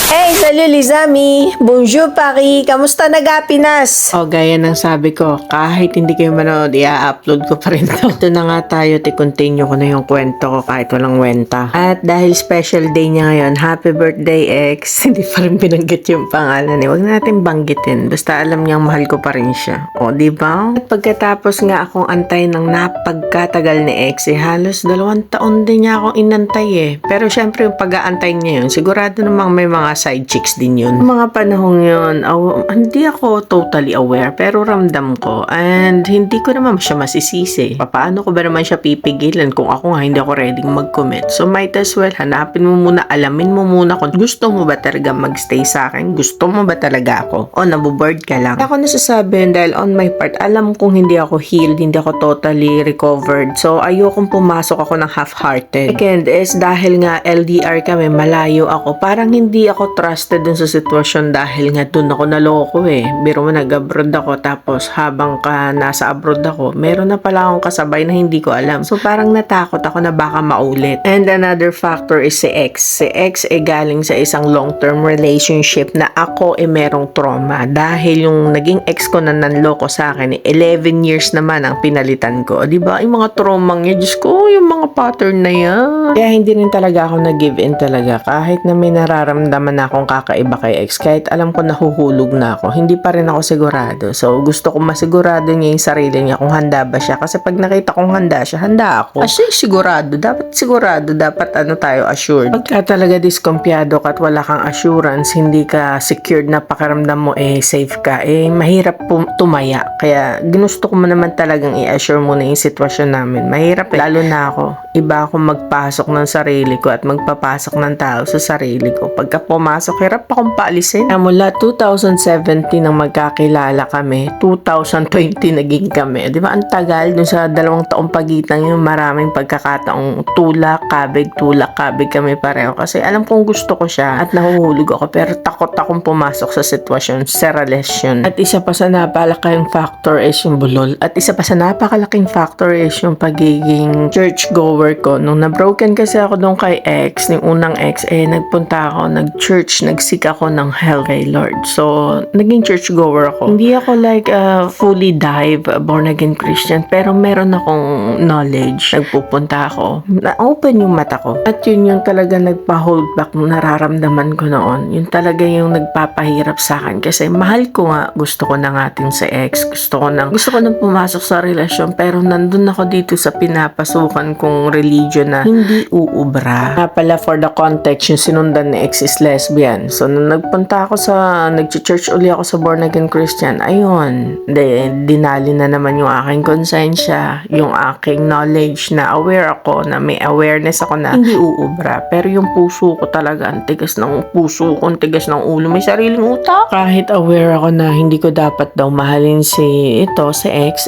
Hey, salut les amis! Bonjour Paris! Kamusta nag-Pinas? O gaya ng sabi ko, kahit hindi kayo manood, i-upload ko pa rin to. Ito na nga tayo, continue ko na yung kwento ko kahit walang wenta. At dahil special day niya ngayon, happy birthday ex, hindi pa rin binanggit yung pangalan eh. Huwag natin banggitin, basta alam niyang mahal ko pa rin siya. O diba? At pagkatapos nga akong antay ng napagkatagal ni ex, halos 2 taon din niya akong inantay eh. Pero syempre yung pag-aantay niya yun, sigurado namang may mga side chicks din yun. Mga panahong yun, hindi ako totally aware pero ramdam ko and hindi ko naman siya masisisi. Paano ko ba naman siya pipigilan kung ako nga hindi ako ready mag-commit? So might as well hanapin mo muna, alamin mo muna kung gusto mo ba talaga magstay sa akin, gusto mo ba talaga ako o naboboard ka lang. Ako nasasabi yun dahil on my part, alam kong hindi ako healed, hindi ako totally recovered. So ayokong pumasok ako ng half-hearted. Second is dahil nga LDR kami, malayo ako, parang hindi ako trusted dun sa sitwasyon dahil nga dun ako naloko eh. Biro mo nag-abroad ako tapos habang nasa abroad ako, meron na pala akong kasabay na hindi ko alam. So parang natakot ako na baka maulit. And another factor is si ex. Si ex galing sa isang long-term relationship na ako merong trauma dahil yung naging ex ko na nanloko sa akin 11 years naman ang pinalitan ko. Diba? Yung mga trauma niya, Diyos ko, yung mga pattern na yan. Kaya hindi rin talaga ako nag-give in talaga kahit na may nararamdaman na akong kakaiba kay ex, kahit alam ko nahuhulog na ako, hindi pa rin ako sigurado. So, gusto ko masigurado niya yung sarili niya kung handa ba siya. Kasi pag nakita kong handa siya, handa ako. Kasi sigurado, dapat tayo assured. Pagka talaga diskumpiyado ka at wala kang assurance, hindi ka secured na pakiramdam mo safe ka, mahirap tumaya. Kaya, ginusto ko naman talagang i-assure muna yung sitwasyon namin. Mahirap lalo na ako. Iba ako magpasok ng sarili ko at magpapasok ng tao sa sarili ko. Pagka pumasok, hirap akong paalisin. Mula 2017 nang magkakilala kami, 2020 naging kami. Di ba ang tagal dun sa 2 taong pagitan yung maraming pagkakataong tulak, kabig kami pareho. Kasi alam kong gusto ko siya at nahuhulog ako pero takot akong pumasok sa sitwasyon, sa relasyon. At isa pa sa napakalaking factor is yung bulol. At isa pa sa napakalaking factor is yung pagiging church goer ko. Nung na-broken kasi ako doon kay ex, yung unang ex, nagpunta ako, nag-church, nagsik ako ng hell kay Lord. So, naging church goer ako. Hindi ako like fully dive, born again Christian, pero meron akong knowledge. Nagpupunta ako, na-open yung mata ko. At yun yung talaga nagpa-hold back nararamdaman ko noon. Yun talaga yung nagpapahirap sa akin kasi mahal ko nga, gusto ko na nga din sa ex, gusto ko nang pumasok sa relasyon, pero nandun ako dito sa pinapasukan kong religion na hindi uubra. Pala for the context, yung sinundan ni ex is lesbian. So, nung nagpunta ako nag-church uli ako sa born again Christian, ayun, dinali na naman yung aking konsensya, yung aking knowledge na aware ako, na may awareness ako na hindi uubra. Pero yung puso ko talaga, ang tigas ng puso ko, ang tigas ng ulo, may sariling utak. Kahit aware ako na hindi ko dapat daw mahalin si ex,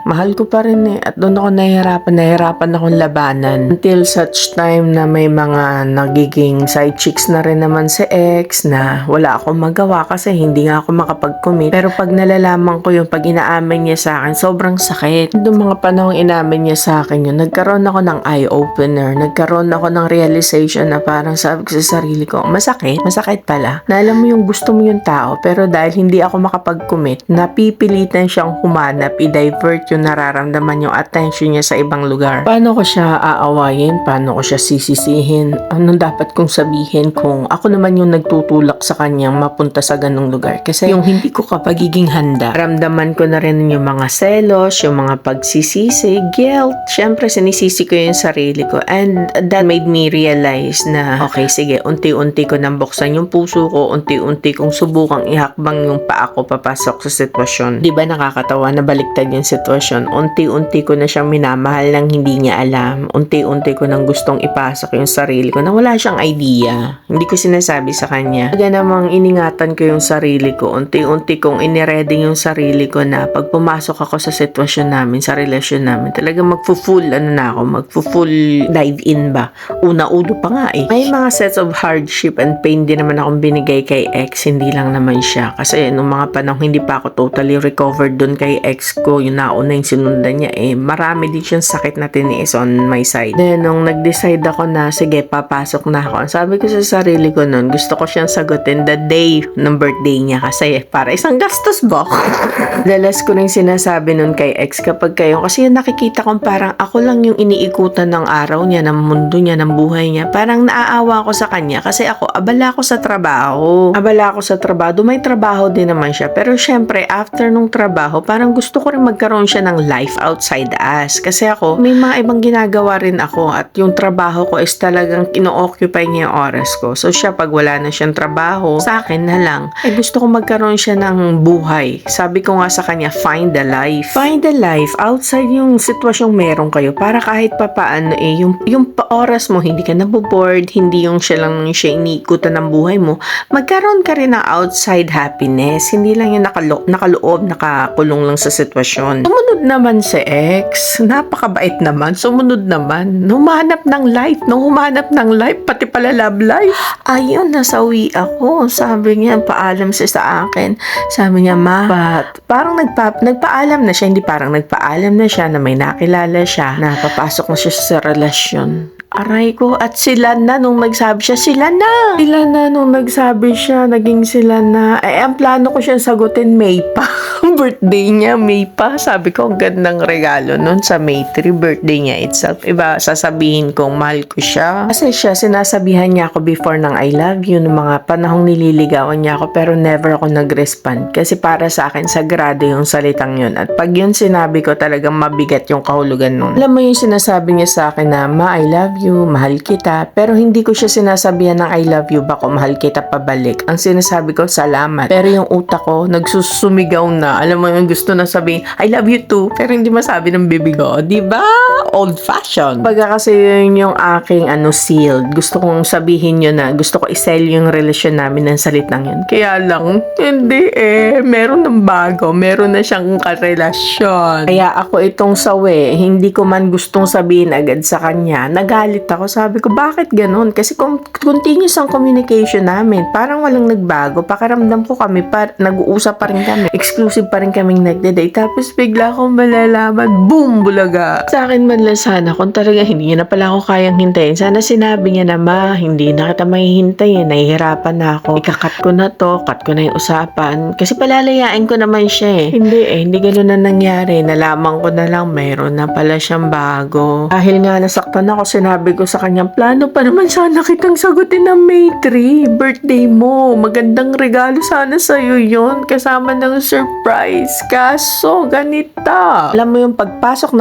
mahal ko pa rin eh. At doon ako nahihirapan akong labanan. Until such time na may mga nagiging side chicks na rin naman si ex na wala akong magawa kasi hindi nga ako makapag-commit. Pero pag nalalaman ko yung pag inaamin niya sa akin, sobrang sakit. Doon mga panahong inamin niya sa akin yun, nagkaroon ako ng eye-opener. Nagkaroon ako ng realization na parang sabi ko sa sarili ko, masakit pala. Na alam mo yung gusto mo yung tao, pero dahil hindi ako makapag-commit, napipilitan siyang humanap, i-divert yung nararamdaman yung attention niya sa ibang lugar. Paano ko siya aawayin? Paano ko siya sisisihin? Anong dapat kong sabihin kung ako naman yung nagtutulak sa kanyang mapunta sa ganung lugar? Kasi yung hindi ko pagiging handa, ramdaman ko na rin yung mga selos, yung mga pagsisisi, guilt. Syempre, sinisisi ko yung sarili ko. And that made me realize na, okay, sige, unti-unti ko nang buksan yung puso ko, unti-unti kong subukang ihakbang yung paa ko papasok sa sitwasyon. Di ba nakakatawa na baliktad yung sitwasyon? Unti-unti ko na siyang minamahal nang hindi niya alam. Unti-unti ko nang gustong ipasok yung sarili ko na wala siyang idea. Hindi ko sinasabi sa kanya. Kaya namang iningatan ko yung sarili ko. Unti-unti kong iniready yung sarili ko na pag pumasok ako sa sitwasyon namin, sa relasyon namin, talaga magfull dive in ba? Una-ulo pa nga eh. May mga sets of hardship and pain din naman akong binigay kay ex, hindi lang naman siya. Kasi nung mga panahon hindi pa ako totally recovered dun kay ex ko, yung nauna yung sinundan niya marami din siyang sakit na tiniis on my side. Then nung nag-decide ako na sige, papasok na ako, sabi ko sa sarili ko ko nun, gusto ko siyang sagutin the day ng birthday niya kasi para isang gastos ba? Dalas ko rin sinasabi nun kay ex kapag kayo, kasi yung nakikita kong parang ako lang yung iniikutan ng araw niya, ng mundo niya, ng buhay niya. Parang naaawa ako sa kanya kasi ako, abala ako sa trabaho. Abala ako sa trabaho. May trabaho din naman siya. Pero syempre, after nung trabaho, parang gusto ko rin magkaroon siya ng life outside us. Kasi ako, may mga ibang ginagawa rin ako at yung trabaho ko is talagang ino-occupy niya yung oras ko. So siya, pag wala na siyang trabaho, sa akin na lang. Gusto ko magkaroon siya ng buhay. Sabi ko nga sa kanya, find the life. Find the life outside yung sitwasyong meron kayo para kahit papaano yung oras mo, hindi ka naboboard, hindi yung siya lang siya iniikutan ng buhay mo, magkaroon ka rin ng outside happiness. Hindi lang yung nakaloob, nakakulong lang sa sitwasyon. Sumunod naman si ex. Napakabait naman. Sumunod naman. Humanap ng life. Humanap ng life, pati pala love life. Ayun, nasawi ako. Sabi niya, paalam siya sa akin. Sabi niya, ma, parang nagpaalam na siya. Hindi parang nagpaalam na siya na may nakilala siya na papasok na siya sa relasyon. Aray ko, at sila na nung nagsabi siya, sila na nung nagsabi siya, naging sila na. Ang plano ko siyang sagutin May pa. Birthday niya, May pa. Sabi ko, ang gandang regalo nun sa May 3, birthday niya itself. Iba, sasabihin kong mahal ko siya. Kasi siya, sinasabihan niya ako before ng I love you, nung mga panahong nililigawan niya ako, pero never ako nag-respond. Kasi para sa akin, sagrado yung salitang yun. At pag yun sinabi ko, talagang mabigat yung kahulugan nun. Alam mo yung sinasabi niya sa akin na, ma, I love you, mahal kita. Pero hindi ko siya sinasabihan ng I love you, bako mahal kita pabalik. Ang sinasabi ko, salamat. Pero yung utak ko, nagsusumigaw na. Alam mo yung gusto na sabihin, I love you too. Pero hindi masabi ng bibig ko. Diba? Old fashion. Pagka kasi yun yung aking sealed. Gusto kong sabihin yun na gusto ko isell yung relasyon namin ng salitang yun. Kaya lang, hindi meron ng bago. Meron na siyang karelasyon. Kaya ako itong sawi, hindi ko man gustong sabihin agad sa kanya. Nagalit ako. Sabi ko, bakit ganun? Kasi continuous ang communication namin. Parang walang nagbago. Pakiramdam ko kami, nag-uusap pa rin kami. Exclusive pa rin kaming nagde-date. Tapos bigla akong malalaman, boom, bulaga. Sa akin man lang sana, kung talaga hindi niya na pala ako kayang hintayin, sana sinabi niya na, ma, hindi na kita mahihintayin. Nahihirapan na ako. Ikakat ko na to. Cut ko na yung usapan. Kasi palalayain ko naman siya Hindi ganun na nangyari. Nalaman ko na lang, mayroon na pala siyang bago. Dahil nga nasaktan ako, sinabi ko sa kanya, plano pa naman sana kitang sagutin ng May 3, birthday mo. Magandang regalo sana sa'yo yun, kasama ng surprise. Kaso, ganita. Alam mo yung pagpasok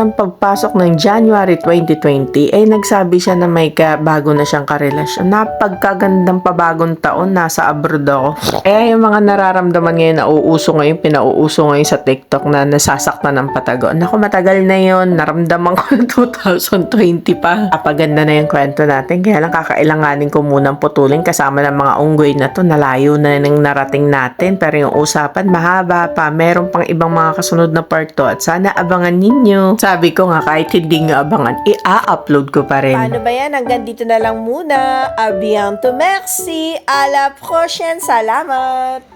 ng January 2020, nagsabi siya na may bago na siyang karelasyon. Napagkagandang pabagong taon, nasa abroad ako. Yung mga nararamdaman ngayon na pinauuso ngayon sa TikTok na nasasaktan ng patago. Naku, matagal na yun. Naramdaman ko na 2020 pa. Kapaganda na yung kwento natin. Kaya lang kakailanganin ko munang putulin kasama ng mga unggoy na to. Nalayo na nang narating natin. Pero yung usapan mahaba pa. Meron pang ibang mga kasunod na part 2 at sana abangan ninyo. Sabi ko nga kahit hindi nyo abangan, i-upload ko pa rin. Paano ba yan? Hanggang dito na lang muna. A bientôt, merci. À la prochaine. Salamat.